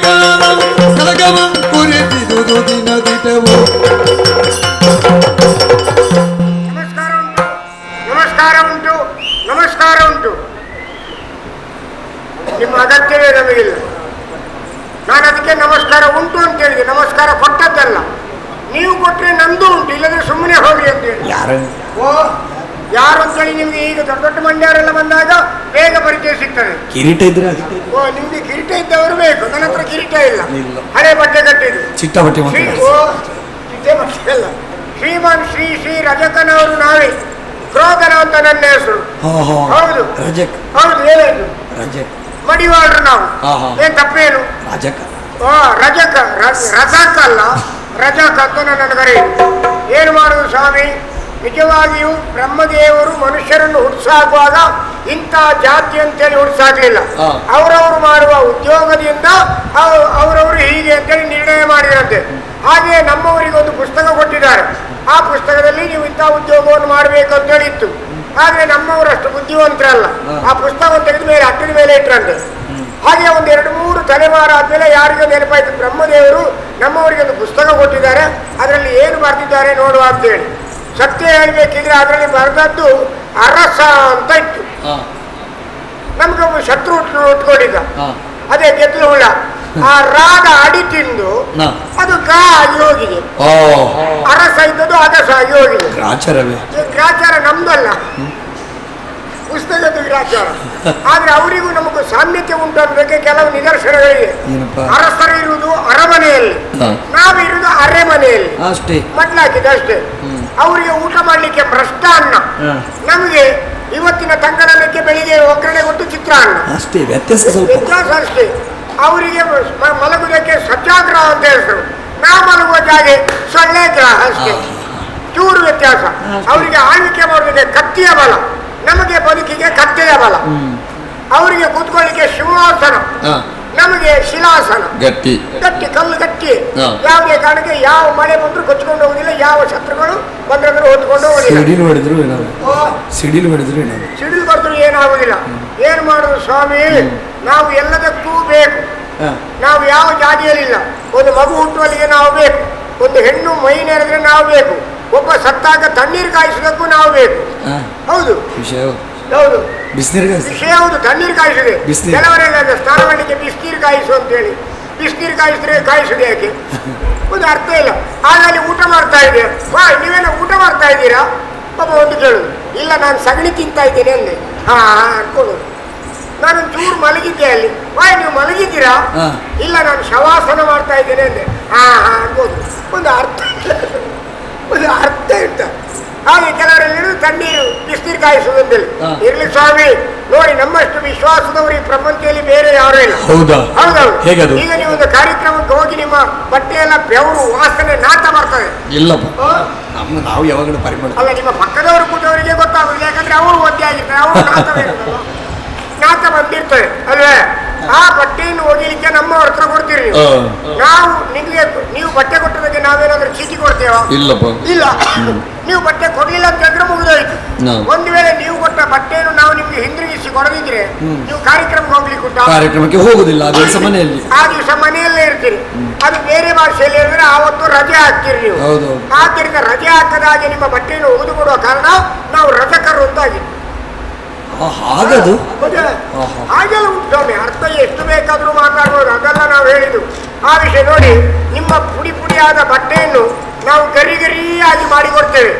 ಕಾಲ ಕಲಕವಂ ಕುರಿತಿದುದು ದಿನದಿಟವು. ನಮಸ್ಕಾರ ಉಂಟು, ನಮಸ್ಕಾರ ಉಂಟು. ನಿಮ್ಮ ಅಗತ್ಯವೇ ನಮಗಿಲ್ಲ. ನಾನು ಅದಕ್ಕೆ ನಮಸ್ಕಾರ ಉಂಟು ಅಂತ ಹೇಳಿದೆ, ನಮಸ್ಕಾರ ಕೊಟ್ಟದ್ದಲ್ಲ. ನೀವು ಕೊಟ್ಟರೆ ನಂದು ಉಂಟು, ಇಲ್ಲದ್ರೆ ಸುಮ್ಮನೆ ಹೋಗಿ ಅಂತ ಹೇಳಿ. ಓ ಯಾರು ಅಂತೇಳಿ ನಿಮ್ಗೆ ಈಗ ದೊಡ್ಡ ದೊಡ್ಡ ಮಂಡ್ಯವರೆಲ್ಲ ಬಂದಾಗ ಬೇಗ ಪರಿಚಯ ಸಿಗ್ತದೆ. ಕಿರೀಟ ಇದ್ರೆ ಓ ನಿಮ್ಗೆ ಕಿರೀಟ ಇದ್ದವರು ಬೇಕು, ನನ್ನ ಹತ್ರ ಕಿರೀಟ ಇಲ್ಲ. ಹಳೆ ಬಟ್ಟೆ ಕಟ್ಟಿದ್ದು ಚಿಟ್ಟ ಬಟ್ಟೆ. ಓ ಚಿಟ್ಟೆ ಬಟ್ಟೆ ಅಲ್ಲ. ಶ್ರೀಮಾನ್ ಶ್ರೀ ಶ್ರೀ ರಜಕನವರು ನಾವೇ. ಕ್ರೋಧನ ಅಂತ ನನ್ನ ಹೆಸರು. ಹೌದು ಹೌದು. ಏನಾಯ್ತು? ಮಡಿವಾಳ್ರು ನಾವು. ಏನ್ ತಪ್ಪೇನು? ಓ ರಜಕ, ರಜಕ ಅಲ್ಲ ರಜಕ ಅಂತ ನನ್ನ ಕರೆಯುದು. ಏನು ಮಾಡುದು ಸ್ವಾಮಿ, ನಿಜವಾಗಿಯೂ ಬ್ರಹ್ಮದೇವರು ಮನುಷ್ಯರನ್ನು ಹುಟ್ಟಿಸಾಗುವಾಗ ಇಂಥ ಜಾತಿ ಅಂತೇಳಿ ಹುಟ್ಟಿಸಾಗ್ಲಿಲ್ಲ. ಅವರವರು ಮಾಡುವ ಉದ್ಯೋಗದಿಂದ ಅವರವರು ಹೀಗೆ ಅಂತೇಳಿ ನಿರ್ಣಯ ಮಾಡಿದಂತೆ. ಹಾಗೆಯೇ ನಮ್ಮವರಿಗೆ ಒಂದು ಪುಸ್ತಕ ಕೊಟ್ಟಿದ್ದಾರೆ. ಆ ಪುಸ್ತಕದಲ್ಲಿ ನೀವು ಇಂಥ ಉದ್ಯೋಗವನ್ನು ಮಾಡಬೇಕು ಅಂತೇಳಿ ಇತ್ತು. ಆದರೆ ನಮ್ಮವರಷ್ಟು ಬುದ್ಧಿವಂತರಲ್ಲ. ಆ ಪುಸ್ತಕವನ್ನು ತೆಗೆದ ಮೇಲೆ ಅಟ್ಟಿನ ಮೇಲೆ ಇಟ್ಟರಂತೆ. ಹಾಗೆ ಒಂದು 2-3 ತಲೆಮಾರು ಆದ್ಮೇಲೆ ಯಾರಿಗೂ ನೆನಪಾಯ್ತು, ಬ್ರಹ್ಮದೇವರು ನಮ್ಮವರಿಗೆ ಒಂದು ಪುಸ್ತಕ ಕೊಟ್ಟಿದ್ದಾರೆ, ಅದರಲ್ಲಿ ಏನು ಬರೆದಿದ್ದಾರೆ ನೋಡುವ ಅಂತೇಳಿ. ಸತ್ಯ ಹೇಳ್ಬೇಕಿದ್ರೆ ಅದರಲ್ಲಿ ಬರೆದದ್ದು ಅರಸ ಅಂತ ಇತ್ತು. ನಮ್ಗೊಬ್ಬ ಶತ್ರು ಉಟ್ಕೊಂಡಿದ್ದ, ಅದೇ ಗೆದ್ದಲು ಹುಳ. ಆ ರಾಗ ಅಡಿ ತಿಂದು ಅದು ಗಾ ಆಗಿ ಹೋಗಿದೆ. ಅರಸ ಇದ್ದದ್ದು ಅಗಸ ಆಗಿ ಹೋಗಿದೆ. ಗ್ರಾಚಾರ ನಮ್ದಲ್ಲ, ಪುಸ್ತಕದ ಗ್ರಾಚಾರ. ಆದ್ರೆ ಅವರಿಗೂ ನಮಗೂ ಸಾಮ್ಯತೆ ಉಂಟು ಅನ್ನೋದಕ್ಕೆ ಕೆಲವು ನಿದರ್ಶನಗಳಿವೆ. ಅರಸರು ಇರುವುದು ಅರಮನೆಯಲ್ಲಿ, ನಾವಿರುವುದು ಅರೆಮನೆಯಲ್ಲಿ. ಮಟ್ಲಾಕಿದೆ ಅಷ್ಟೇ. ಅವರಿಗೆ ಊಟ ಮಾಡ್ಲಿಕ್ಕೆ ಭ್ರಷ್ಟಾನ್ನ, ನಮಗೆ ಇವತ್ತಿನ ತಂಗಳನ್ನಕ್ಕೆ ಬೆಳಿಗ್ಗೆ ಒಗ್ಗರಣೆ ಕೊಟ್ಟು ಚಿತ್ರಾನ್ನ. ವ್ಯತ್ಯಾಸ ಅಷ್ಟೇ. ಅವರಿಗೆ ಮಲಗುವುದಕ್ಕೆ ಸತ್ಯಾಗ್ರಹ ಅಂತ ಹೆಸರು, ನಾವು ಮಲಗುವ ಜಾಗೆ ಸೊಳ್ಳೆ ಗ್ರಹ ಅಷ್ಟೇ. ಚೂರು ವ್ಯತ್ಯಾಸ. ಅವರಿಗೆ ಆಳ್ವಿಕೆ ಮಾಡೋದಕ್ಕೆ ಕತ್ತಿಯ ಬಲ, ನಮಗೆ ಬದುಕಿಗೆ ಕತ್ತೆಯ ಬಲ. ಅವರಿಗೆ ಕೂತ್ಕೊಳ್ಳಿಕ್ಕೆ ಸಿಂಹಾಸನ, ನಮಗೆ ಶಿಲಾಸನ. ಗಟ್ಟಿ ಕಲ್ಲು ಗಟ್ಟಿ. ಯಾವುದೇ ಕಾರಣಕ್ಕೆ ಯಾವ ಮಳೆ ಬಂದ್ರು ಕೊಚ್ಕೊಂಡು ಹೋಗುದಿಲ್ಲ, ಯಾವ ಶತ್ರುಗಳು ಬಂದ್ರೆ ಹೊತ್ಕೊಂಡು ಹೋಗುದಿಲ್ಲ. ಸಿಡಿಲು ಬಡಿದ್ರು ಏನಾಗುದಿಲ್ಲ. ಏನ್ ಮಾಡುದು ಸ್ವಾಮಿ, ನಾವು ಎಲ್ಲದಕ್ಕೂ ಬೇಕು. ನಾವು ಯಾವ ಜಾತಿಯಲ್ಲಿಲ್ಲ. ಒಂದು ಮಗು ಹುಟ್ಟುವಲ್ಲಿಗೆ ನಾವು ಬೇಕು, ಒಂದು ಹೆಣ್ಣು ಮೈ ನೆರೆದ್ರೆ ನಾವು ಬೇಕು, ಒಬ್ಬ ಸತ್ತಾಗ ತಣ್ಣೀರು ಕಾಯಿಸೋದಕ್ಕೂ ನಾವು ಬೇಕು. ಹೌದು ಹೌದು, ವಿಷಯ ಹೌದು. ತಣ್ಣೀರು ಕಾಯಿಸಿದೆ. ಕೆಲವರೆಲ್ಲ ಸ್ನಾನ ಮಾಡಲಿಕ್ಕೆ ಬಿಸಿನೀರು ಕಾಯಿಸು ಅಂತೇಳಿ. ಬಿಸಿನೀರು ಕಾಯಿಸುದು ಯಾಕೆ? ಒಂದು ಅರ್ಥ ಇಲ್ಲ. ಹಾಗಾಗಿ ಊಟ ಮಾಡ್ತಾ ಇದೆ, ವಾ ನೀವೇನೋ ಊಟ ಮಾಡ್ತಾ ಇದ್ದೀರಾ? ಪಾಪ ಒಂದು ಕೇಳುದು, ಇಲ್ಲ ನಾನು ಸಗಣಿ ತಿಂತಾ ಇದ್ದೇನೆ ಅಂದೆ. ಅನ್ಕೊಳ್ಳೋದು. ನಾನು ಚೂರು ಮಲಗಿದ್ದೆ ಅಲ್ಲಿ, ವಾ ನೀವು ಮಲಗಿದ್ದೀರಾ? ಇಲ್ಲ ನಾನು ಶವಾಸನ ಮಾಡ್ತಾ ಇದ್ದೇನೆ ಅಂದೆ. ಅನ್ಬೋದು. ಒಂದು ಅರ್ಥ ಇರ್ತ. ಹಾಗೆ ಕೆಲವರಲ್ಲಿ ತಣ್ಣೀರು ಬಿಸಿನೀರು ಕಾಯಿಸುವುದು ಅಂತೇಳಿ. ಇರ್ಲಿ ಸ್ವಾಮಿ, ನೋಡಿ ನಮ್ಮಷ್ಟು ವಿಶ್ವಾಸದವರು ಈ ಪ್ರಪಂಚದಲ್ಲಿ ಬೇರೆ ಯಾರು ಇಲ್ಲ. ಹೌದೌದು. ಈಗ ನೀವು ಒಂದು ಕಾರ್ಯಕ್ರಮಕ್ಕೆ ಹೋಗಿ ನಿಮ್ಮ ಬಟ್ಟೆ ಎಲ್ಲ ಬೆವರು ವಾಸನೆ ನಾಟ ಬರ್ತದೆ. ನಾವು ಯಾವಾಗಲೂ ಅಲ್ಲ, ನಿಮ್ಮ ಪಕ್ಕದವರು ಕೂತವರಿಗೆ ಗೊತ್ತಾಗುದಿಲ್ಲ, ಯಾಕಂದ್ರೆ ಅವರು ಒದ್ದೆ ಆಗಿರ್ತಾರೆ, ಅವರು ನಾಟ ಬಂದಿರ್ತದೆ ಅಲ್ವೇ. ಆ ಬಟ್ಟೆಯನ್ನು ಒಗಿಲಿಕ್ಕೆ ನಮ್ಮ ಹತ್ರ ಕೊಡ್ತೀರಿ ನಾವು. ನಿಮ್ಗೆ ನೀವು ಬಟ್ಟೆ ಕೊಟ್ಟದಕ್ಕೆ ನಾವೇನಾದ್ರೂ ಚೀಟಿ ಕೊಡ್ತೇವಾ? ಇಲ್ಲ. ನೀವು ಬಟ್ಟೆ ಕೊಡ್ಲಿಲ್ಲ ಅಂತ ಹೇಳಿದ್ರೆ ಮುಗಿದೋಯ್ತು. ಒಂದು ವೇಳೆ ನೀವು ಕೊಟ್ಟ ಬಟ್ಟೆಯನ್ನು ನಾವು ನಿಮ್ಗೆ ಹಿಂದಿರುಗಿಸಿ ಕೊಡದಿದ್ರೆ ನೀವು ಕಾರ್ಯಕ್ರಮಕ್ಕೆ ಹೋಗುದಿಲ್ಲ. ಆ ದಿವಸ ಮನೆಯಲ್ಲೇ ಇರ್ತೀರಿ. ಅದು ಬೇರೆ ಭಾಷೆಯಲ್ಲಿ ಹೇಳಿದ್ರೆ ಆವತ್ತು ರಜೆ ಹಾಕ್ತೀರಿ ನೀವು. ಆದ್ದರಿಂದ ರಜೆ ಹಾಕದ ಹಾಗೆ ನಿಮ್ಮ ಬಟ್ಟೆಯನ್ನು ಒಗೆದು ಕೊಡುವ ಕಾರಣ ನಾವು ರಜಕರು ಅಂತಾಗಿತ್ತು. ಹಾಗೆಲ್ಲ ಉಂಟು. ಅರ್ಥ ಎಷ್ಟು ಬೇಕಾದ್ರೂ ಮಾತಾಡ್ಬೋದು, ಅದೆಲ್ಲ ನಾವು ಹೇಳಿದ್ದು. ಆ ವಿಷಯ ನೋಡಿ, ನಿಮ್ಮ ಪುಡಿಯಾದ ಬಟ್ಟೆಯನ್ನು ನಾವು ಗರಿಯಾಗಿ ಮಾಡಿ ಕೊಡ್ತೇವೆ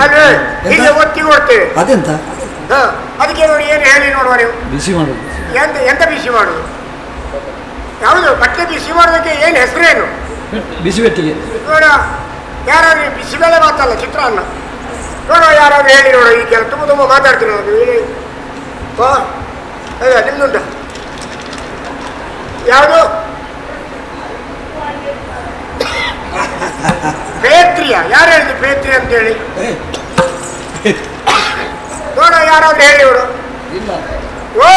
ಅಲ್ವೇ, ಹೀಗೆ ಒತ್ತಿ ಕೊಡ್ತೇವೆ. ಅದಕ್ಕೆ ನೋಡಿ ಏನು ಹೇಳಿ ನೋಡುವ ನೀವು. ಎಂತ ಬಿಸಿ ಮಾಡುದು? ಯಾವುದು ಬಟ್ಟೆ ಬಿಸಿ ಮಾಡೋದಕ್ಕೆ ಏನು ಹೆಸರೇನು? ನೋಡ, ಯಾರಾದ್ರೂ ಬಿಸಿಬೇಳೆ ಮಾತಲ್ಲ, ಚಿತ್ರಾನ್ನ ನೋಡುವ. ಯಾರಾದ್ರೂ ಹೇಳಿ ನೋಡ, ಈ ಕೆಲ ತುಂಬ ಮಾತಾಡ್ತೀನಿ ನೋಡಿ. ನಿಮ್ದುಂಟ ಯಾವುದು? ಪೇತ್ರಿಯ? ಯಾರು ಹೇಳಿದ್ರು ಪೇತ್ರಿ ಅಂತೇಳಿ? ನೋಡ, ಯಾರಾದ್ರೂ ಹೇಳಿ ನೋಡು. ಓ,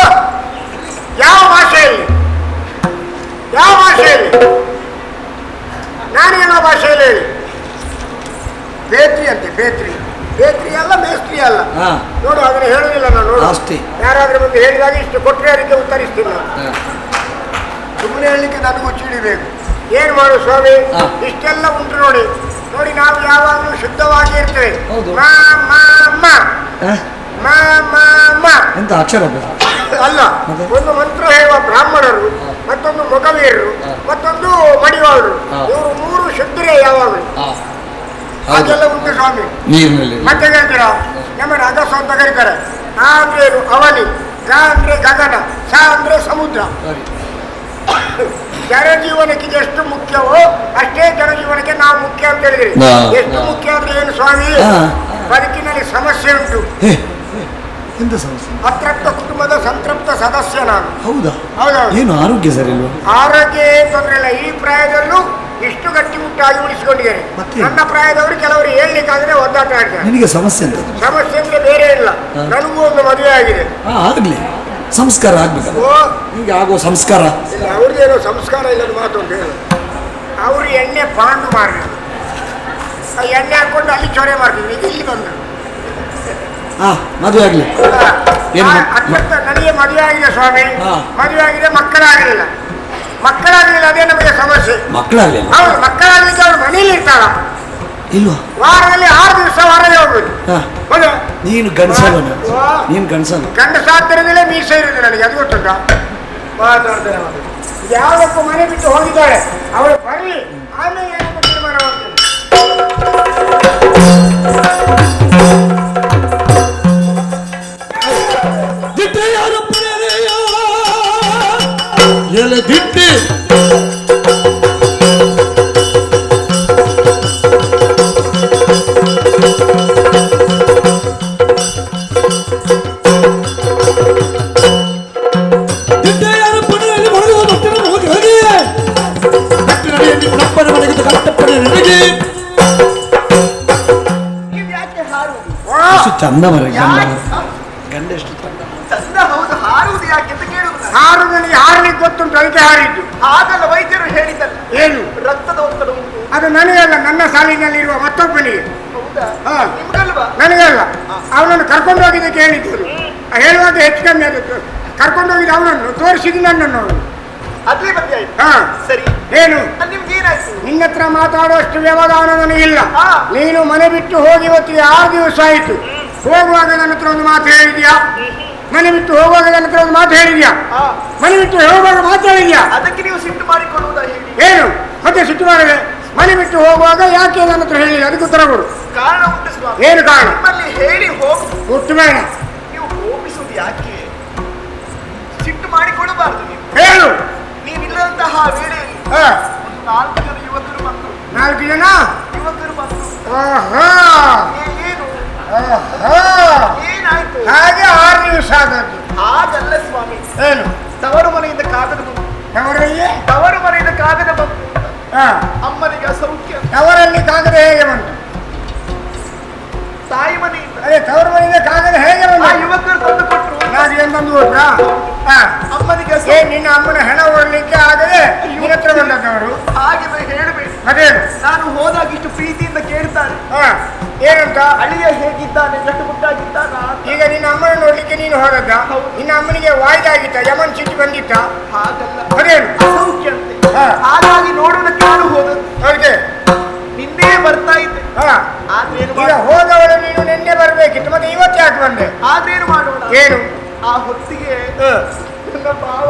ಯಾವ ಭಾಷೆಯಲ್ಲಿ? ನಾನೇನೋ ಭಾಷೆಯಲ್ಲಿ ಹೇಳಿ. ಪೇತ್ರಿ ಅಂತೆ. ಪೇತ್ರಿ ಅಲ್ಲ, ಮೇಸ್ತ್ರಿ ಅಲ್ಲ. ನೋಡು, ಅದನ್ನ ಹೇಳುದಿಲ್ಲ ನಾನು. ನೋಡು, ಯಾರಾದ್ರೂ ಮುಂದೆ ಹೇಳಿದಾಗ ಇಷ್ಟು ಕೊಟ್ಟರೆ ಅದಕ್ಕೆ ಉತ್ತರಿಸ್ತೀನಿ ನಾನು. ಸುಮ್ಮನೆ ಹೇಳಲಿಕ್ಕೆ ನನಗೂ ಹಿಡಿಬೇಕು. ಏನ್ ಮಾಡು ಸ್ವಾಮಿ, ಇಷ್ಟೆಲ್ಲ ಉಂಟು ನೋಡಿ ನೋಡಿ, ನಾವು ಯಾವಾಗಲೂ ಶುದ್ಧವಾಗಿ ಇರ್ತೇವೆ. ಎಂತ ಅಕ್ಷರ ಅಲ್ಲ, ಒಂದು ಮಂತ್ರ ಹೇಳುವ ಬ್ರಾಹ್ಮಣರು, ಮತ್ತೊಂದು ಮೊಗವೀರರು, ಮತ್ತೊಂದು ಮಡಿವಾಳರು, ಇವರು ಮೂರು ಶುದ್ಧರೇ ಯಾವಾಗಲೂ. ಹಾಗೆಲ್ಲ ಉಂಟು ಸ್ವಾಮಿ. ಮತ್ತೆ ಹೇಳ್ತೀರಾ, ನಮ್ಮನ್ನು ಅಗಸ ಅಂತ ಕರೀತಾರೆ. ಆ ಅಂದ್ರೆ ಏನು? ಅವನಿ. ಗ ಅಂದ್ರೆ ಗಗನ, ಸ ಅಂದ್ರೆ ಸಮುದ್ರ. ಜನಜೀವನಕ್ಕೆ ಎಷ್ಟು ಮುಖ್ಯವೋ ಅಷ್ಟೇ ಜನಜೀವನಕ್ಕೆ ನಾವು ಮುಖ್ಯ ಅಂತ ಹೇಳಿದ್ರಿ. ಎಷ್ಟು ಮುಖ್ಯ ಅಂದ್ರೆ ಏನು ಸ್ವಾಮಿ, ಬದುಕಿನಲ್ಲಿ ಸಮಸ್ಯೆ ಉಂಟು. ಎಂತ ಸಮಸ್ಯೆ? ಅತೃಪ್ತ ಕುಟುಂಬದ ಸಂತೃಪ್ತ ಸದಸ್ಯ ನಾನು. ಹೌದಾ? ಹೌದಾ? ಏನು ಆರೋಗ್ಯ ಸರಿ ಇಲ್ವಾ? ಆರೋಗ್ಯ ತೊಂದರೆ ಇಲ್ಲ. ಈ ಪ್ರಾಯದಲ್ಲೂ ಇಷ್ಟು ಗಟ್ಟಿಮುಟ್ಟಾಗಿ ಉಳಿಸಿಕೊಂಡಿದ್ದಾರೆ. ನನ್ನ ಪ್ರಾಯದವರು ಕೆಲವರು ಹೇಳ್ಲಿಕ್ಕಾದ್ರೆ ಒದ್ದಾಟ ಆಡ್ತಾರೆ. ನಿನಗೆ ಸಮಸ್ಯೆ ಅಂತ? ಸಮಸ್ಯೆ ಅಂದ್ರೆ ಬೇರೆ ಇಲ್ಲ, ನನಗೂ ಒಂದು ಮದುವೆ ಆಗಿದೆ. ಆಗ್ಲಿ, ಸಂಸ್ಕಾರ ಆಗ್ಬೇಕು. ಈಗ ಆಗೋ ಸಂಸ್ಕಾರ ಅವ್ರದ್ದೇನೋ ಸಂಸ್ಕಾರ ಇಲ್ಲದ ಮಾತು ಅಂತ ಹೇಳಿ, ಅವ್ರು ಎಣ್ಣೆ ಪಾಂಡು ಮಾರ್ರಿ, ಎಣ್ಣೆ ಹಾಕೊಂಡು ಅಲ್ಲಿ ಚೊರೆ ಮಾಡ್ತೀವಿ. ಇಲ್ಲಿ ಬಂದರು ಮದುವೆ ಆಗ್ಲಿ. ನನಗೆ ಮದುವೆ ಆಗಿದೆ ಸ್ವಾಮಿ, ಮದುವೆ ಆಗಿದೆ, ಮಕ್ಕಳಾಗಲಿಲ್ಲ. ಅದೇ ನಮಗೆ ಸಮಸ್ಯೆ. ಮಕ್ಕಳಾಗಲಿಲ್ಲ? ಹೌದು, ಮಕ್ಕಳಾಗಲಿಕ್ಕೆ ಅವ್ರು ಮನೇಲಿ ಇರ್ತಾರ ಇಲ್ವಾ? ವಾರದಲ್ಲಿ 6 ದಿವಸ ಹೊರಗೆ ಹೋಗ್ಬೋದು. ನೀನು ಗಂಡಸಲ್ಲ? ನೀನು ಗಂಡಸಲ್ಲ? ಗಂಡಸಾದ್ದರಿಂದಲೇ ಮೀಸೆ ಇರುದು ನನಗೆ, ಅದು ಗೊತ್ತುಂಟ. ಮಾತಾಡ್ತೇನೆ, ಯಾವಕ್ಕೂ ಮನೆ ಬಿಟ್ಟು ಹೋಗಿದ್ದಾಳೆ, ಅವಳು ಬರಲಿ, ಆಮೇಲೆ ಏನಪ್ಪ ತೀರ್ಮಾನ ಮಾಡ್ತೇನೆ. ದಿಟ್ಟಿ ಚಂದ ಮರ ಗಂಡ ಎಷ್ಟು ಚಂದ. ಹೌದು, ಹಾರುವುದು ಯಾಕೆ ಅಂತ ಕೇಳುದು. ಹಾರುದಲ್ಲಿ ಹಾರಲಿಕ್ಕೆ ಗೊತ್ತುಂಟು, ಅದಕ್ಕೆ ಹಾರಿದ್ದು. ಆಗಲ್ಲ, ವೈದ್ಯರು ಹೇಳಿದ್ದಲ್ಲ. ಏನು? ರಕ್ತದ ಒತ್ತಡ ಉಂಟು. ಅದು ನನಗಲ್ಲ, ನನ್ನ ಸಾಲಿನಲ್ಲಿರುವ ಮತ್ತೊಬ್ಬನಿಗೆ. ಹೌದಾ? ನಿಮ್ಗಲ್ವಾ? ನನಗಲ್ಲ, ಅವನನ್ನು ಕರ್ಕೊಂಡು ಹೋಗಿದ್ದಕ್ಕೆ ಹೇಳಿದ್ದು. ಹೇಳುವಾಗ ಹೆಚ್ಚು ಕಮ್ಮಿ ಆದದ್ದು. ಕರ್ಕೊಂಡು ಹೋಗಿದ್ದು ಅವನನ್ನು, ತೋರಿಸಿದ್ದು ನನ್ನನ್ನು. ಅದೇ ಮತ್ತೆ ಆಯ್ತು. ಸರಿ, ಏನು ನಿಮ್ಗೆ ಏನಾಯ್ತು? ನಿನ್ನ ಹತ್ರ ಮಾತಾಡುವಷ್ಟು ವ್ಯವಧಾನ ನನಗಿಲ್ಲ. ನೀನು ಮನೆ ಬಿಟ್ಟು ಹೋಗಿ ಇವತ್ತಿಗೆ 6 ದಿವಸ ಆಯಿತು. ಹೋಗುವಾಗ ನನ್ನ ಹತ್ರ ಒಂದು ಮಾತು ಹೇಳಿದ್ಯಾ? ಮನೆ ಬಿಟ್ಟು ಹೋಗುವಾಗ ನನ್ನ ಹತ್ರ ಒಂದು ಮಾತು ಹೇಳಿದ್ಯಾ? ಮನೆ ಬಿಟ್ಟು ಹೋಗುವಾಗ ಮಾತು ಹೇಳಿದ್ಯಾ? ಅದಕ್ಕೆ ನೀವು ಸಿಟ್ಟು ಮಾಡಿಕೊಳ್ಳುವುದಾ? ಹೇಳಿ. ಏನು ಮತ್ತೆ ಸಿಟ್ಟು ಮಾಡಿದೆ? ಮನೆ ಬಿಟ್ಟು ಹೋಗುವಾಗ ಯಾಕೆ ನನ್ನ ಹತ್ರ ಹೇಳಿಲ್ಲ? ಅದಕ್ಕೆ ಉತ್ತರ ಕೊಡು. ಕಾರಣ ಉಂಟು ಸ್ವಾಮಿ. ಏನು ಕಾರಣ? ನಿಮ್ಮಲ್ಲಿ ಹೇಳಿ ಹೋಗು. ಹುಟ್ಟು ಬೇಡ. ನೀವು ಹೋಗಿಸುವುದು ಯಾಕೆ? ಸಿಟ್ಟು ಮಾಡಿಕೊಳ್ಳಬಾರದು. ನೀವು ಹೇಳು. ನೀವಿಲ್ಲದಂತಹ ವೇಳೆಯಲ್ಲಿ 4 ಜನ ಯುವಕರು ಬಂದರು. 4 ಜನ ಯುವಕರು ಬಂದರು. ಏನು ಏನಾಯ್ತು? ಹಾಗೆ 6 ದಿವಸ ಆದದ್ದು. ಹಾಗಲ್ಲ ಸ್ವಾಮಿ. ಏನು? ತವರು ಮನೆಯಿಂದ ಕಾಗದ ಬಂತು. ತವರು ಮನೆಯಿಂದ ಕಾಗದ ಬಂತು. ಅಮ್ಮನಿಗೆ ಅಸೌಖ್ಯ. ತವರಲ್ಲಿ ಕಾಗದ ಹೇಗೆ ಬಂತು? ತಾಯಿ ಮನೆಯಿಂದ. ಅದೇ ತವರು ಮನೆಯಿಂದ ಕಾಗದ ಹೇಗೆ ಬಂತು? ಯುವಕರು ತಂದು ಕೊಟ್ಟರು. ನಾನು ಏನು ತಂದು ಕೊಟ್ರಾ? ಅಮ್ಮನಿಗೆ ನಿನ್ನ ಅಮ್ಮನ ಹೆಣ ಓಡಲಿಕ್ಕೆ ಆಗದೆ ನಿನ್ನ ಹತ್ರ ಬಂದವರು. ಹಾಗೆ ಹೇಳಬೇಕು. ಅದೇನು? ನಾನು ಹೋದಾಗ ಇಷ್ಟು ಪ್ರೀತಿಯಿಂದ ಕೇಳ್ತಾರೆ. ಏನಂತ? ಅಳಿಯ ಹೇಗಿದ್ದಾನೆ, ಗಟ್ಟುಮುಟ್ಟಾಗಿದ್ದಾನ? ಈಗ ನಿನ್ನ ಅಮ್ಮನ ನೋಡ್ಲಿಕ್ಕೆ ನೀನು ಹೋದದ್ದ? ನಿನ್ನ ಅಮ್ಮನಿಗೆ ವಾಯ್ದೆ ಆಗಿತ್ತ? ಯಮನ್ ಚಿಟ್ಟಿ ಬಂದಿತ್ತ? ಹಾಗಲ್ಲ, ಅದೇನು? ಅಸೌಖ್ಯ ಅಂತೆ. ಹಾಗಾಗಿ ನೋಡೋದಕ್ಕೆ ನಾನು ಹೋದದ್ದು. ಅವ್ರಿಗೆ ನಿನ್ನೆ ಬರ್ತಾ ಇದ್ದೆ. ಈಗ ಹೋದವಳು ನೀನು ನಿನ್ನೆ ಬರ್ಬೇಕಿತ್ತು, ಮತ್ತೆ ಇವತ್ತು ಯಾಕೆ ಬಂದೆ? ಆದ್ರೇನು ಮಾಡೋಣ? ಏನು? ಆ ಹೊತ್ತಿಗೆ ನನ್ನ ಭಾವ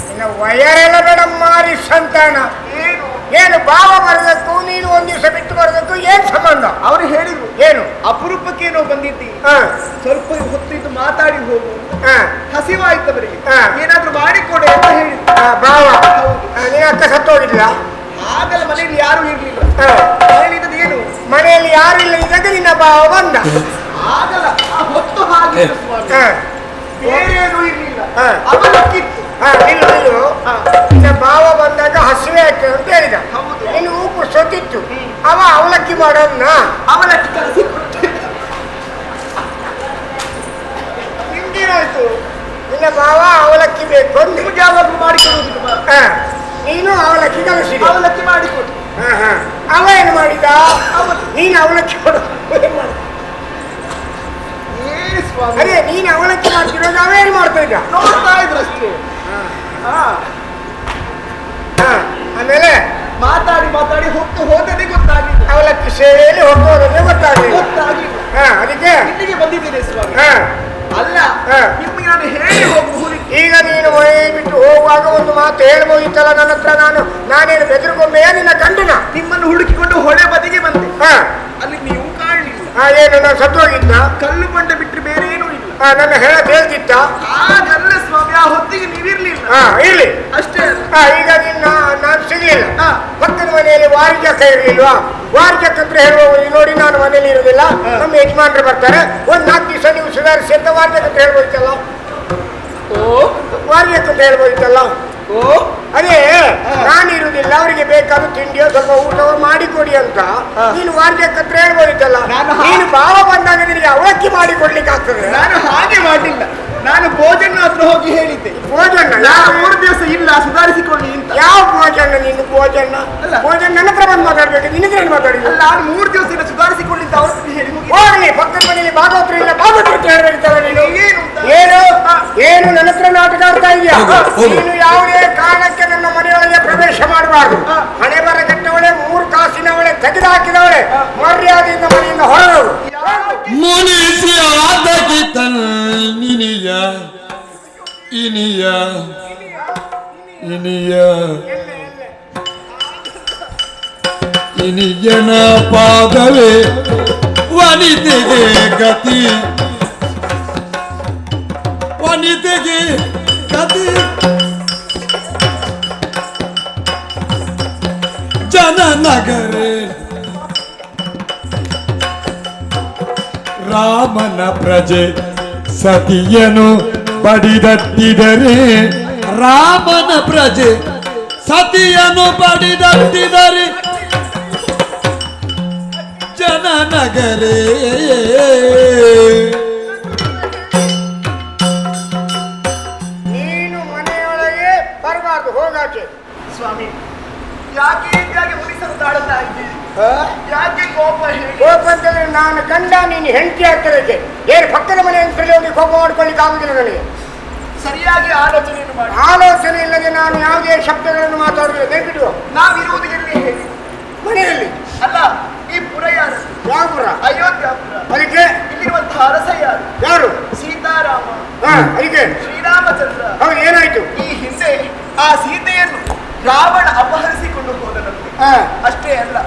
ನಿನ್ನ ವಯರೆಲ್ಲ ಬೇಡ ಮಾರಿ ಸಂತಾನ. ಏನು ಏನು ಭಾವ ಬರದಕ್ಕೂ ನೀನು ಒಂದ್ ದಿವಸ ಬಿಟ್ಟು ಬರದಕ್ಕೂ ಏನ್ ಸಂಬಂಧ? ಅವರು ಹೇಳಿದ್ರು. ಏನು? ಅಪರೂಪಕ್ಕೇನೋ ಬಂದಿದ್ದಿ, ಸ್ವಲ್ಪ ಹೊತ್ತಿದ್ದು ಮಾತಾಡಿ ಹೋಗು, ಹಸಿವಾಯ್ತವರಿಗೆ ಏನಾದ್ರೂ ಮಾಡಿಕೊಡೆ ಅಂತ ಹೇಳಿದ್ರು. ಭಾವ ನಿನ್ನ ಅಕ್ಕ ಸತ್ತೋಗಿಲ್ಲ? ಆಗಲ್ಲ, ಮನೆಯಲ್ಲಿ ಯಾರು ಇರ್ಲಿಲ್ಲ. ಹೇಳಿದ್ದು ಏನು? ಮನೆಯಲ್ಲಿ ಯಾರು ಇಲ್ಲ ಇದ್ದಾಗ ನಿನ್ನ ಭಾವ ಬಂದ. ಆಗಲ್ಲ, ಆ ಹೊತ್ತು ಹಾಗೆ ಬೇರೇನು ಇರ್ಲಿಲ್ಲ. ಅವಲಕ್ಕಿತ್ತು. ನಿನ್ನ ಭಾವ ಬಂದಾಗ ಹಸಿವೆ ಆಗ್ತದೆ ಅಂತ ಹೇಳಿದ. ನಿನ್ನ ಉಪ್ಪು ಸೊತ್ತಿತ್ತು, ಅವ ಅವಲಕ್ಕಿ ಮಾಡೋದನ್ನ ಅವಲಕ್ಕಿ ಕಲಿಸಿಕೊಟ್ಟೆ. ನಿಮ್ಗೇನಾಯ್ತು? ನಿನ್ನ ಭಾವ ಅವಲಕ್ಕಿ ಬೇಕು ಅಂತ ನಿಮ್ಗೆ ಯಾವಾಗ ಮಾಡಿಕೊಡುವುದಿಲ್ಲ. ನೀನು ಅವಲಕ್ಕಿ ಕಲಿಸಿದ. ಅವಲಕ್ಕಿ ಮಾಡಿಕೊಡು. ಅವ ಏನು ಮಾಡಿದ? ನೀನು ಅವಲಕ್ಕಿ ಕೊಡು. ಅದೇ ನೀನು ಅವಲಕ್ಕಿ ಮಾಡ್ತಿರೋದು, ಅವೇನು ಮಾಡ್ತಾ ಇದ್ದ? ನೋಡ್ತಾ ಇದ್ರಷ್ಟೇ. ಆಮೇಲೆ ಮಾತಾಡಿ ಮಾತಾಡಿ ಹೊತ್ತು ಹೋದದೇ ಗೊತ್ತಾಗಿಲ್ಲ. ಅವಲಕ್ಕಿ ಸೇವೆಯಲ್ಲಿ ಹೋಗೋದೇ ಗೊತ್ತಾಗಲಿಲ್ಲ. ಅದಕ್ಕೆ ಇಲ್ಲಿಗೆ ಬಂದಿದ್ದೇನೆ ಸ್ವಾಮಿ. ಅಲ್ಲ, ನಿಮಗೆ ನಾನು ಹೇಳಿ ಹೋಗಬಹುದು. ಈಗ ನೀನು ಮನೆ ಬಿಟ್ಟು ಹೋಗುವಾಗ ಒಂದು ಮಾತು ಹೇಳ್ಬೋದಿತ್ತಲ್ಲ ನನ್ನ ಹತ್ರ. ನಾನೇನು ಬೆದರುಗೊಂಬೆಯ ನಿನ್ನ ಗಂಡನ? ನಿಮ್ಮನ್ನು ಹುಡುಕಿಕೊಂಡು ಹೊಳೆ ಬದಿಗೆ ಬಂದೆ. ಅಲ್ಲಿ ನೀವು ಕಾಣಲಿಲ್ಲ. ಏನು ನಾನು ಸತ್ತೋಗಿದ್ದ? ಕಲ್ಲು ಬಂಡೆ ಬಿಟ್ಟರೆ ಬೇರೆ ಏನೂ ಇಲ್ಲ. ನನ್ನ ಹೆಣ ತೇಲ್ತಿತ್ತ? ಆಗಲ್ಲ ಸ್ವಾಮಿ, ಆ ಹೊತ್ತಿಗೆ ನೀವಿರ್ಲಿಲ್ಲ. ಇರ್ಲಿ ಅಷ್ಟೇ. ಈಗ ನಾನು ಸಿಗ್ಲಿಲ್ಲ. ಪಕ್ಕದ ಮನೆಯಲ್ಲಿ ವಾರಿಜಕ್ಕ ಇರ್ಲಿಲ್ವಾ? ವಾರಿಜಕ್ಕ ಹತ್ರ ಹೇಳುವ ನೋಡಿ ನಾನು ಮನೇಲಿ ಇರುವುದಿಲ್ಲ, ನಮ್ಮ ಯಜಮಾನ್ರು ಬರ್ತಾರೆ, ಒಂದ್ 4 ದಿವಸ ನೀವು ಸುಧಾರಿಸಿ ಅಂತ ವಾರಿಜಕ್ಕ ಹತ್ರ ಹೇಳ್ಬೋದಿತ್ತಲ್ಲ. ವಾರಿಜಕ್ಕ ಅಂತ ಹೇಳ್ಬೋದಿತ್ತಲ್ಲ. ಅದೇ ನಾನು ಇರುವುದಿಲ್ಲ, ಅವರಿಗೆ ಬೇಕಾದ ತಿಂಡಿಯೋ ಸ್ವಲ್ಪ ಊಟವೋ ಮಾಡಿಕೊಡಿ ಅಂತ ನೀನು ವಾರ್ಜಕ್ಕ ಹತ್ರ ಹೇಳ್ಬೋದಿತ್ತಲ್ಲ. ನೀನು ಭಾವ ಬಂದಾಗ ನಿನಗೆ ಅವಲಕ್ಕಿ ಮಾಡಿಕೊಡ್ಲಿಕ್ಕೆ ಆಗ್ತದೆ. ನಾನು ಹಾಗೆ ಮಾಡಿಲ್ಲ, ನಾನು ಭೋಜನ ಹತ್ರ ಹೋಗಿ ಹೇಳಿದ್ದೆ. ಭೋಜನ 3 ದಿವಸ ಇಲ್ಲ, ಸುಧಾರಿಸಿಕೊಳ್ಳಿ ಅಂತ. ಯಾವ ಭೋಜನ? ನಿನ್ನ ಭೋಜನ ನನ್ನ ಹತ್ರ ಬಂದು ಮಾತಾಡ್ಬೇಕು, ನಿನಗೇನು ಮಾತಾಡಿಲ್ಲ. ನಾನು 3 ದಿವಸ ಇಲ್ಲ ಸುಧಾರಿಸಿಕೊಳ್ಳಿ ಅಂತ ಅವ್ರ ಹೇಳಿ ಹೋಗ್ಲಿ. ಪಕ್ಕದ ಮನೆಯಲ್ಲಿ ಭಾಗವತರು ಇಲ್ಲ, ಭಾಗವತರು ಅಂತ ಹೇಳ್ಬೇಕಲ್ಲ ನೀನು. ಏನು ನನ್ನ ಹತ್ರ ನಾಟಕ ಆಡ್ತಾ ಇದೆಯಾ? ನೀನು ಯಾವುದೇ ಕಾರಣಕ್ಕೆ ನನ್ನ ಮನೆಯೊಳಗೆ ಪ್ರವೇಶ ಮಾಡಬಾರ್ದು. ಹಣೆ ಬರಗಟ್ಟವಳೆ, 3 ಕಾಸಿನವಳೆ, ತೆಗೆದುಹಾಕಿದವಳೆ, ಮರ್ಯಾದೆಯಿಂದ ಮನೆಯಿಂದ ಹೊರಡೋದು. ಮುನಿಸಿ ಆದಗಿ ತನ್ನಿನಿಯ ಇನಿಯ ಇನಿಯ ಇನಿಯನ ಪಾದವೇ ವನಿತೆಗೆ ಗತಿ, ವನಿತೆಗೆ ಗತಿ. ಜನನಗರೇ ರಾಮನ ಪ್ರಜೆ ಸತಿಯನು ಬಡಿದಟ್ಟಿದರೆ, ರಾಮನ ಪ್ರಜೆ ಸತಿಯನು ಬಡಿದಟ್ಟಿದರೆ ಜನನಗರೇ. ನೀನು ಮನೆಯೊಳಗೆ ಬರಬಾರ್ದು, ಹೋಗಾಚೆ. ಸ್ವಾಮಿ, ಯಾಕೆ ಮುನಿಸಲು ತಾಡುತ್ತಾ ಇದ್ದೀರಿ? ಯಾಕೆ ಕೋಪ? ಕೋಪ ಅಂತಂದ್ರೆ ನಾನು ಗಂಡ, ನೀನು ಹೆಂಡತಿ ಆಗ್ತದೆ. ಏನು ಪಕ್ಕದ ಮನೆ ಅಂತ ಹೋಗಿ ಕೋಪ ಮಾಡ್ಕೊಳ್ಳಿಕ್ಕೆ ಆಗುದಿಲ್ಲ ನನಗೆ. ಸರಿಯಾಗಿ ಆಲೋಚನೆಯನ್ನು ಮಾಡಿ. ಆಲೋಚನೆ ಇಲ್ಲದೆ ನಾನು ಯಾವುದೇ ಶಬ್ದಗಳನ್ನು ಮಾತಾಡುವುದಿಲ್ಲ. ದಯವಿಟ್ಟು ನಾವಿರುವುದು ಎಲ್ಲಿ ಹೇಳಿ? ಮನೆಯಲ್ಲಿ ಅಲ್ಲ, ಈ ಪುರ ಯಾರು? ಯಾವ ಪುರ? ಅಯೋಧ್ಯಾಪುರ. ಅದಕ್ಕೆ ಇಲ್ಲಿರುವಂತಹ ಅರಸ ಯಾರು? ಯಾರು? ಸೀತಾರಾಮ. ಅದಕ್ಕೆ ಶ್ರೀರಾಮಚಂದ್ರ. ಹೌದು, ಏನಾಯ್ತು? ಈ ಹಿಂದೆ ಆ ಸೀತೆಯನ್ನು ರಾವಣ ಅಪಹರಿಸಿಕೊಂಡು ಹೋದನಂತೆ. ಅಷ್ಟೇ ಅಲ್ಲ,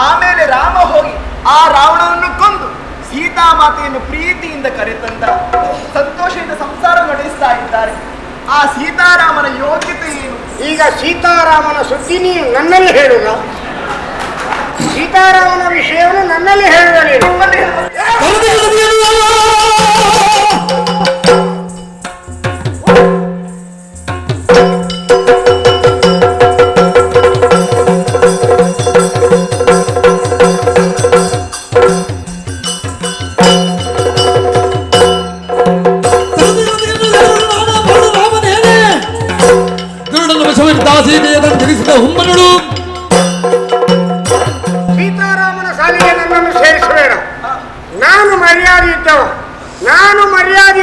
ಆಮೇಲೆ ರಾಮ ಹೋಗಿ ಆ ರಾವಣವನ್ನು ಕೊಂದು ಸೀತಾಮಾತೆಯನ್ನು ಪ್ರೀತಿಯಿಂದ ಕರೆತಂದ. ಸಂತೋಷದಿಂದ ಸಂಸಾರ ನಡೆಸ್ತಾ ಇದ್ದಾರೆ. ಆ ಸೀತಾರಾಮನ ಯೋಗ್ಯತೆ ಏನು? ಈಗ ಸೀತಾರಾಮನ ಸುದ್ದಿ ನೀನು ನನ್ನಲ್ಲಿ ಹೇಳುದ? ಸೀತಾರಾಮನ ವಿಷಯವನ್ನು ನನ್ನಲ್ಲಿ ಹೇಳುವ ನೀನು? ಸೀತಾರಾಮನ ಸಾಲಿಗೆ ನನ್ನನ್ನು ಸೇರಿಸಬೇಡ. ನಾನು ಮರ್ಯಾದೆ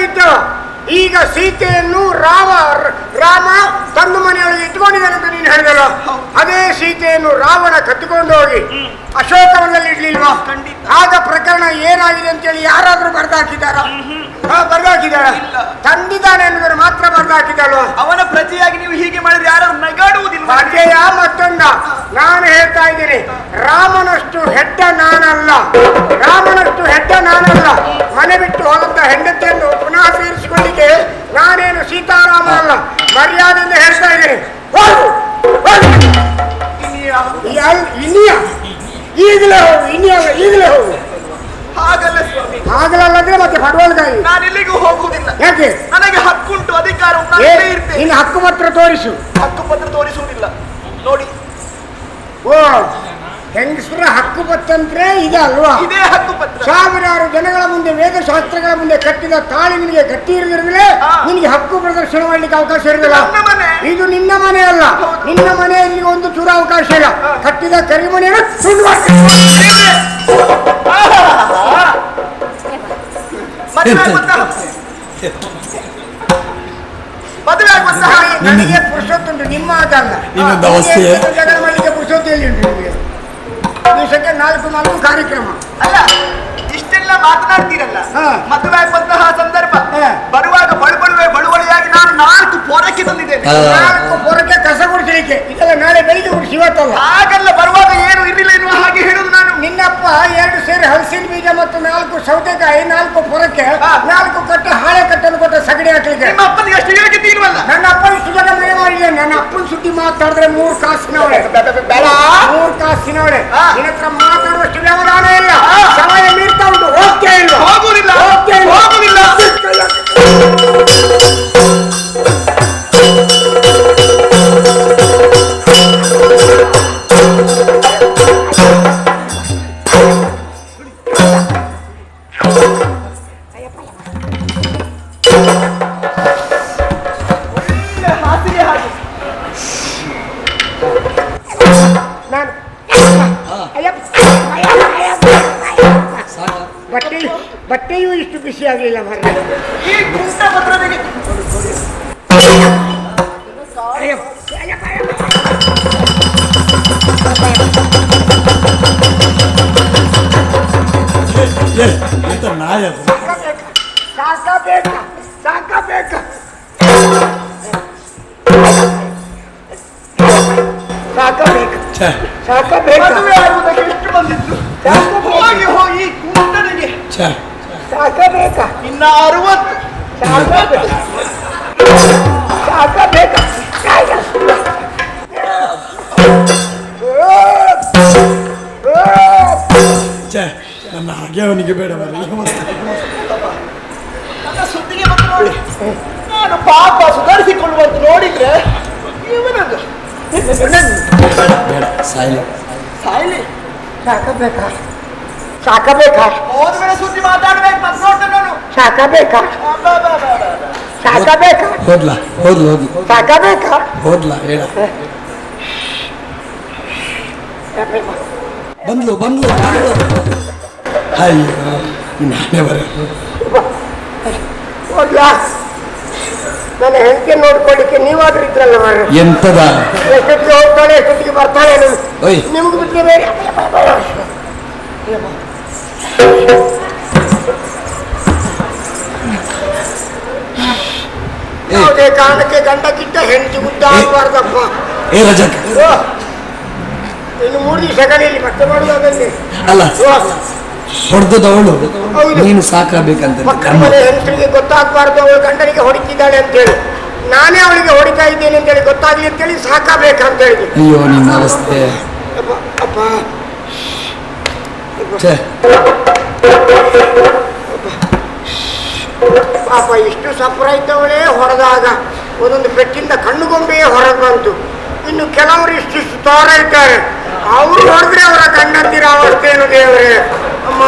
ಇದ್ದವ. ಈಗ ಸೀತೆಯನ್ನು ರಾಮ ತನ್ನ ಮನೆಯೊಳಗೆ ಇಟ್ಕೊಂಡಿದ್ದಾನೆ ಅಂತ ನೀನು ಹೇಳಿದಲ್ಲ, ಅದೇ ಸೀತೆಯನ್ನು ರಾವಣ ಕತ್ತಿಕೊಂಡು ಹೋಗಿ ಅಶೋಕವನದಲ್ಲಿ ಇಡ್ಲಿಲ್ವಾ? ಆಗ ಪ್ರಕರಣ ಏನಾಗಿದೆ ಅಂತೇಳಿ ಯಾರಾದ್ರೂ ಬರ್ದಾಕಿದಾರ? ತಂದಿದ್ದಾನೆ ಅನ್ನೋದನ್ನು ಮಾತ್ರ ಬರ್ದಾಕಿದಲ್ವಾ? ಅವನ ಪ್ರಜೆಯಾಗಿ ನೀವು ಹೀಗೆ ಮಾಡಿದ್ರೆ ಯಾರು ನಗಾಡುವುದಿಲ್ಲ. ಪ್ರಜೆಯ ಮತ್ತೊಂದ ನಾನು ಹೇಳ್ತಾ ಇದ್ದೀನಿ, ರಾಮನಷ್ಟು ಹೆಡ್ಡ ನಾನಲ್ಲ. ಮನೆ ಬಿಟ್ಟು ಹೋದಂತ ಹೆಂಡತಿಯನ್ನು ಪುನಃ ಸೇರಿಸಿಕೊಳ್ಳಿಕ್ಕೆ ನಾನೇನು ಸೀತಾರಾಮ ಅಲ್ಲ. ಮರ್ಯಾದೆಯಿಂದ ಹೇಳ್ತಾ ಇದ್ದೀನಿ, ಈಗಲೇ ಹೋಗು. ಹಾಗಲ್ಲದ್ರೆ ಮತ್ತೆ ಪಡವಲ್ಗಾಯಿ. ನಾನು ಎಲ್ಲಿಗೂ ಹೋಗುವುದಿಲ್ಲ. ಯಾಕೆ? ನನಗೆ ಹಕ್ಕುಂಟು, ಅಧಿಕಾರ ಉಂಟು. ನಿನ್ನ ಹಕ್ಕುಪತ್ರ ತೋರಿಸು. ಹಕ್ಕುಪತ್ರ ತೋರಿಸುವುದಿಲ್ಲ ನೋಡಿ. ಓ, ಹೆಂಗಸರ ಹಕ್ಕುಪತ್ರ ಇದೆ ಅಲ್ವಾ? ಇದೇ ಹಕ್ಕುಪತ್ರ. ಸಾವಿರಾರು ಜನಗಳ ಮುಂದೆ, ವೇದಶಾಸ್ತ್ರಗಳ ಮುಂದೆ ಕಟ್ಟಿದ ತಾಳಿ ನಿನಗೆ ಗಟ್ಟಿ ಇರದಿರಲಿಲ್ಲ, ನಿನಗೆ ಹಕ್ಕು ಪ್ರದರ್ಶನ ಮಾಡ್ಲಿಕ್ಕೆ ಅವಕಾಶ ಇರಲಿಲ್ಲ. ಇದು ನಿನ್ನ ಮನೆ ಅಲ್ಲ. ನಿನ್ನ ಮನೆಯಲ್ಲಿ ಒಂದು ಚೂರ ಅವಕಾಶ ಇಲ್ಲ. ಕಟ್ಟಿದ ಕರಿಮನೆಯನ್ನು ಸುಳ್ಳು ಮದುವೆ ಆಗುವಂತಹ ನನಗೆ ಪುರುಷತ್ತುಂಟು, ನಿಮ್ಮ ಆಗಲ್ಲ. ಇನ್ನೊಂದು ಅವಸ್ಥೆ ದಿವಸಕ್ಕೆ 4 ಕಾರ್ಯಕ್ರಮ. ಅಲ್ಲ ಇಷ್ಟೆಲ್ಲ ಮಾತನಾಡ್ತೀರಲ್ಲ, ಮದುವೆ ಆಗುವಂತಹ ಸಂದರ್ಭ ಬರುವಾಗ ಬಳುವಳಿಯಾಗಿ ನಾನು 4 ಪೊರಕೆ ತಂದಿದ್ದೇನೆ. 4 ಪೊರಕೆ ಕಸ ಗುಡಿಸಲಿಕ್ಕೆ. ಇದೆಲ್ಲ ನಾಳೆ ಬೆಳಿಗ್ಗೆ ಗುಡಿಸಿ ಇವತ್ತಲ್ಲ. ಹಾಗಲ್ಲ, ಬರುವಾಗ ಏನು ಇರಲಿಲ್ಲ ಎನ್ನುವ ಹಾಗೆ ಹೇಳುದು ನಾನು. ನಿನ್ನಪ್ಪ 2 ಸೇರಿ ಹಲಸಿನ ಬೀಜ ಮತ್ತು 4 ಸೌತೆಕಾಯಿ, 4 ಪೊರಕೆ, 4 ಕಟ್ಟೆ ಹಾಳೆ ಕಟ್ಟನ್ನು ಕೊಟ್ಟ ಸಗಡಿ ಹಾಕ್ಲಿಕ್ಕೆ. ನಿಮ್ಮ ಅಪ್ಪನಿಗೆ ಅಷ್ಟು ಯೋಗ್ಯತೆ ಇಲ್ವಲ್ಲ? ನನ್ನ ಅಪ್ಪ ಇಷ್ಟು ಜನ ಮನೆ ಮಾಡಿಲ್ಲ. ನನ್ನ ಅಪ್ಪನ ಸುದ್ದಿ ಮಾತಾಡಿದ್ರೆ 3 ಕಾಸಿನವಳೆ. 3 ಕಾಸಿನವಳೆ. ನಿನ್ನ ಹತ್ರ ಮಾತಾಡುವಷ್ಟು ವ್ಯವಧಾನ ಇಲ್ಲ. ಸಮಯ ಮೀರ್ತಾ ಉಂಟು. ಹೋಗ್ತೇ ಇಲ್ಲ. ಹೋಗುವುದಿಲ್ಲ. ಬಟ್ಟೆಯೂ ಇಷ್ಟು ಬಿಸಿ ಆಗಲಿಲ್ಲ ಮರ. ಈ ಕುಂಟ ಭದ್ರತೆಗೆ ನಾಯ ಸಾಕಬೇಕಾ ಮದುವೆ ಆಗುವುದಕ್ಕೆ ಎಷ್ಟು ಬಂದಿತ್ತು. ಹೋಗಿ ಕುಂಟನಿಗೆ ಸಾಕಬೇಕಾ ಇನ್ನ 60. ಸಾಕಬೇಕಾ ನನ್ನ ಹಾಗೆ ಅವನಿಗೆ ಬೇಡ. ನನ್ನ ಸುದ್ದಿಗೆ ಬಂದು ನೋಡಿ, ನಾನು ಪಾಪ ಸುಧಾರಿಸಿಕೊಳ್ಳುವಂತ ನೋಡಿದ್ರೆ ಇವನದು ಬೇಡ ಸಾಯ್ಲಿ. ಸಾಕಬೇಕಾ ಹೋದ್ಮೇಲೆ ಸುದ್ದಿ ಮಾತಾಡ್ಬೇಕು. ಮತ್ತೆ ನೋಡ್ತೇನೆ ನಾನು. ಸಾಕಬೇಕಾ ಹೋದ್ಲಾ ಸಾಕಬೇಕಾ ಹೇಳ. ಬಂದ್ಲು ಅಯ್ಯೋ ನಾನೇ ಬರ. ಹೋಗ್ಲಾ? ನನ್ನ ಹೆಂಡತಿ ನೋಡ್ಕೊಳ್ಳಿಕ್ಕೆ ನೀವಾದ್ರೂ ಇದ್ರಲ್ಲ ಮಾರ್ರೆ. ಎಂತದ ಎಷ್ಟೊತ್ತಿಗೆ ಹೋಗ್ತಾಳೆ ಎಷ್ಟೊತ್ತಿಗೆ ಬರ್ತಾಳೆ ನಿಮ್ಗೆ ಬಿಟ್ಟರೆ ಬೇರೆ. ಯಾವುದೇ ಕಾರಣಕ್ಕೆ ಗಂಡಕ್ಕಿಂತ ಹೆಂಡತಿ ಉದ್ದ ಆಗಬಾರ್ದಪ್ಪ. ರಜಕ್ ಇನ್ನು 3 ದಿವಸ ಕಡೆಯಲ್ಲಿ ಮತ್ತೆ ಮಾಡುವುದಲ್ಲಿ ಅಲ್ಲ ಹೊಡೆದವಳು ನೀನು ಸಾಕಬೇಕಂತ. ಮನೆ ಹೆಂಡತಿಗೆ ಗೊತ್ತಾಗಬಾರ್ದು ಅವಳು ಗಂಡನಿಗೆ ಹೊಡಿತಿದ್ದಾಳೆ ಅಂತ ಹೇಳಿ. ನಾನೇ ಅವಳಿಗೆ ಹೊಡಿತಾ ಇದ್ದೇನೆ ಅಂತ ಹೇಳಿ ಗೊತ್ತಾಗ್ಲಿ ಅಂತೇಳಿ ಸಾಕಬೇಕಂತ ಹೇಳಿದೆ. ಅಯ್ಯೋ ನಿನ್ನ ಅವಸ್ಥೆ. ಅಪ್ಪ ಪಾಪ ಇಷ್ಟು ಸಫರ ಇದ್ದವಳೇ ಹೊಡೆದಾಗ ಒಂದೊಂದು ಪೆಟ್ಟಿಂದ ಕಣ್ಣುಗೊಂಬೆಯೇ ಹೊರಗೆ ಬಂತು. ಇನ್ನು ಕೆಲವರು ಇಷ್ಟಿಷ್ಟು ತೋರ ಇದ್ದಾರೆ. ಅವರು ಹೊಡೆದ್ರೆ ಅವರ ಗಂಡಂದಿರ ಅವಸ್ಥೆ ಏನು ದೇವರೇ. ಅಮ್ಮ